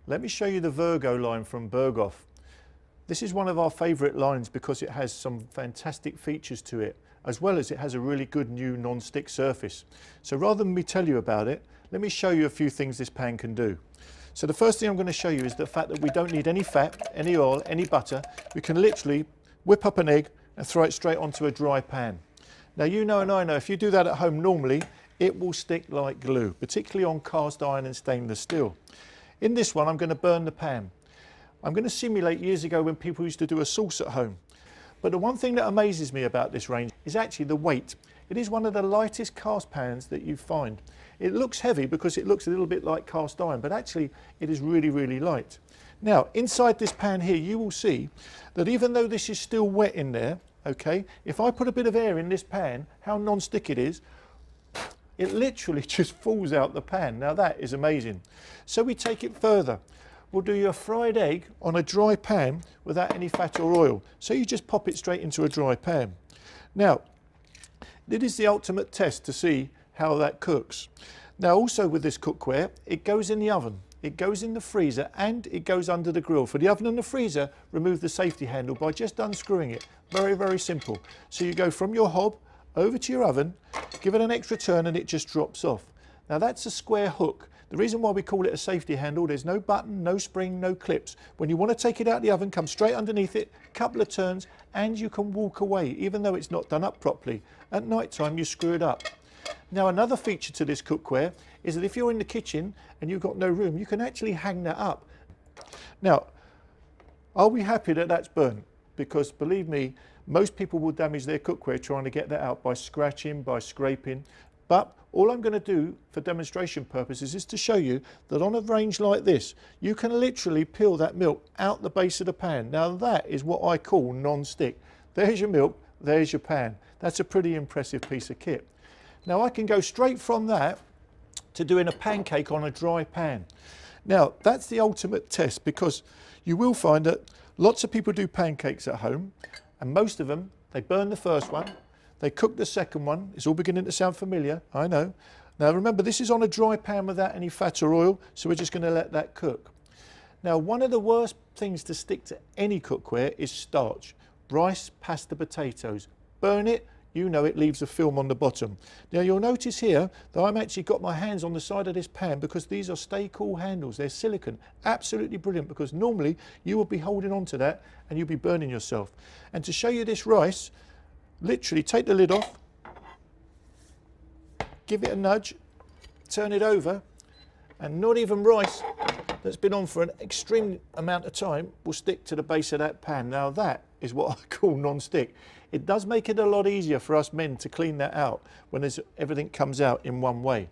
Let me show you the Virgo line from BergHOFF. This is one of our favourite lines because it has some fantastic features to it, as well as it has a really good new non-stick surface. So rather than me tell you about it, let me show you a few things this pan can do. So the first thing I'm going to show you is the fact that we don't need any fat, any oil, any butter. We can literally whip up an egg and throw it straight onto a dry pan. Now you know and I know if you do that at home normally, it will stick like glue, particularly on cast iron and stainless steel. In this one I'm going to burn the pan. I'm going to simulate years ago when people used to do a sauce at home. But the one thing that amazes me about this range is actually the weight. It is one of the lightest cast pans that you find. It looks heavy because it looks a little bit like cast iron, but actually it is really, really light. Now, inside this pan here, you will see that even though this is still wet in there, okay, if I put a bit of air in this pan, how non-stick it is, it literally just falls out the pan. Now that is amazing. So we take it further. We'll do your fried egg on a dry pan without any fat or oil. So you just pop it straight into a dry pan. Now, it is the ultimate test to see how that cooks. Now also with this cookware, it goes in the oven, it goes in the freezer, and it goes under the grill. For the oven and the freezer, remove the safety handle by just unscrewing it. Very, very simple. So you go from your hob over to your oven, give it an extra turn and it just drops off. Now that's a square hook. The reason why we call it a safety handle, there's no button, no spring, no clips. When you want to take it out of the oven, come straight underneath it, couple of turns, and you can walk away, even though it's not done up properly. At night time, you screw it up. Now another feature to this cookware is that if you're in the kitchen and you've got no room, you can actually hang that up. Now, are we happy that that's burnt? Because believe me, most people will damage their cookware trying to get that out by scratching, by scraping. But all I'm going to do for demonstration purposes is to show you that on a range like this, you can literally peel that milk out the base of the pan. Now that is what I call non-stick. There's your milk, there's your pan. That's a pretty impressive piece of kit. Now I can go straight from that to doing a pancake on a dry pan. Now that's the ultimate test, because you will find that lots of people do pancakes at home, and most of them, they burn the first one, they cook the second one. It's all beginning to sound familiar, I know. Now remember, this is on a dry pan without any fat or oil, so we're just going to let that cook. Now one of the worst things to stick to any cookware is starch. Rice, pasta, potatoes. Burn it, you know it leaves a film on the bottom. Now you'll notice here that I've actually got my hands on the side of this pan because these are stay cool handles. They're silicone. Absolutely brilliant, because normally you will be holding on to that and you'll be burning yourself. And to show you this rice, literally take the lid off, give it a nudge, turn it over, and not even rice that's been on for an extreme amount of time will stick to the base of that pan. Now that is what I call non-stick. It does make it a lot easier for us men to clean that out when everything comes out in one way.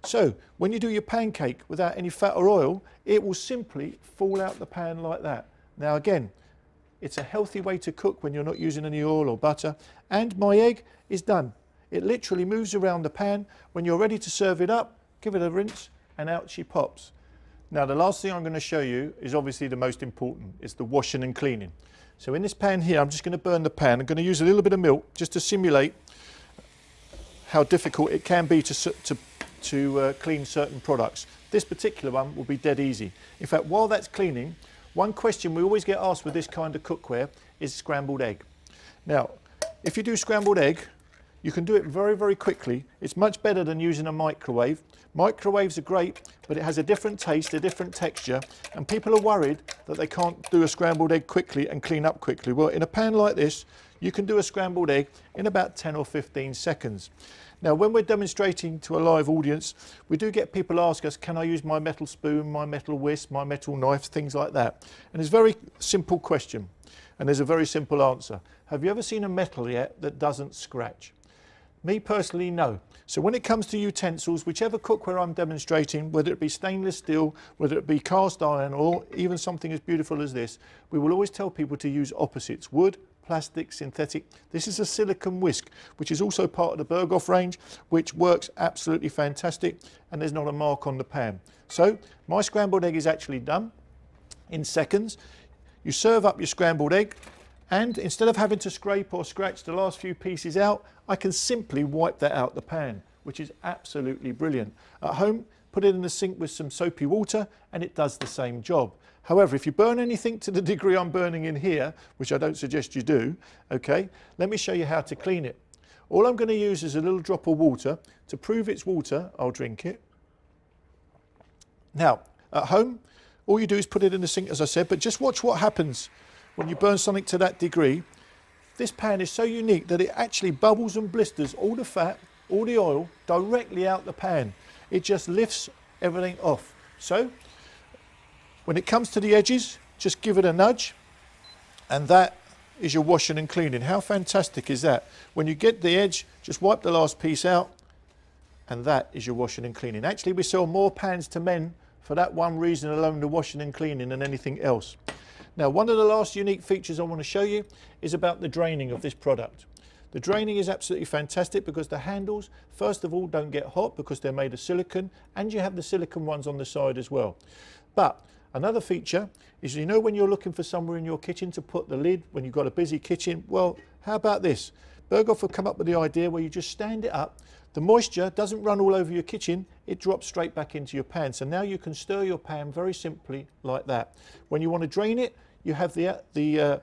So when you do your pancake without any fat or oil, it will simply fall out the pan like that. Now again, it's a healthy way to cook when you're not using any oil or butter. And my egg is done. It literally moves around the pan. When you're ready to serve it up, give it a rinse and out she pops. Now the last thing I'm going to show you is obviously the most important. It's the washing and cleaning. So in this pan here, I'm just going to burn the pan. I'm going to use a little bit of milk just to simulate how difficult it can be to clean certain products. This particular one will be dead easy. In fact, while that's cleaning, one question we always get asked with this kind of cookware is scrambled egg. Now, if you do scrambled egg, you can do it very, very quickly. It's much better than using a microwave. Microwaves are great, but it has a different taste, a different texture, and people are worried that they can't do a scrambled egg quickly and clean up quickly. Well, in a pan like this, you can do a scrambled egg in about 10 or 15 seconds. Now, when we're demonstrating to a live audience, we do get people ask us, can I use my metal spoon, my metal whisk, my metal knife, things like that. And it's a very simple question, and there's a very simple answer. Have you ever seen a metal yet that doesn't scratch? Me personally, no. So when it comes to utensils, whichever cookware I'm demonstrating, whether it be stainless steel, whether it be cast iron, or even something as beautiful as this, we will always tell people to use opposites: wood, plastic, synthetic. This is a silicone whisk, which is also part of the BergHOFF range, which works absolutely fantastic, and there's not a mark on the pan. So my scrambled egg is actually done in seconds. You serve up your scrambled egg, and instead of having to scrape or scratch the last few pieces out, I can simply wipe that out the pan. which is absolutely brilliant. At home, put it in the sink with some soapy water and it does the same job. However, if you burn anything to the degree I'm burning in here, which I don't suggest you do, okay, let me show you how to clean it. All I'm going to use is a little drop of water. To prove it's water, I'll drink it. Now, at home, all you do is put it in the sink, as I said, but just watch what happens when you burn something to that degree. This pan is so unique that it actually bubbles and blisters all the fat, all the oil, directly out the pan. It just lifts everything off. So, when it comes to the edges, just give it a nudge, and that is your washing and cleaning. How fantastic is that? When you get the edge, just wipe the last piece out, and that is your washing and cleaning. Actually, we sell more pans to men for that one reason alone, the washing and cleaning, than anything else. Now, one of the last unique features I want to show you is about the draining of this product. The draining is absolutely fantastic because the handles, first of all, don't get hot because they're made of silicone, and you have the silicone ones on the side as well. But another feature is, you know, when you're looking for somewhere in your kitchen to put the lid, when you've got a busy kitchen, well, how about this? BergHOFF have come up with the idea where you just stand it up. The moisture doesn't run all over your kitchen, it drops straight back into your pan. So now you can stir your pan very simply like that. When you want to drain it, you have the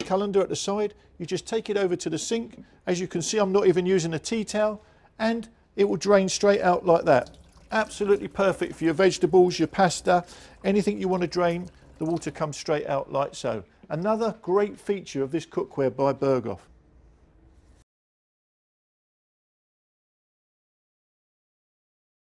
colander at the side. You just take it over to the sink. As you can see, I'm not even using a tea towel, and it will drain straight out like that. Absolutely perfect for your vegetables, your pasta, anything you want to drain, the water comes straight out like so. Another great feature of this cookware by BergHOFF.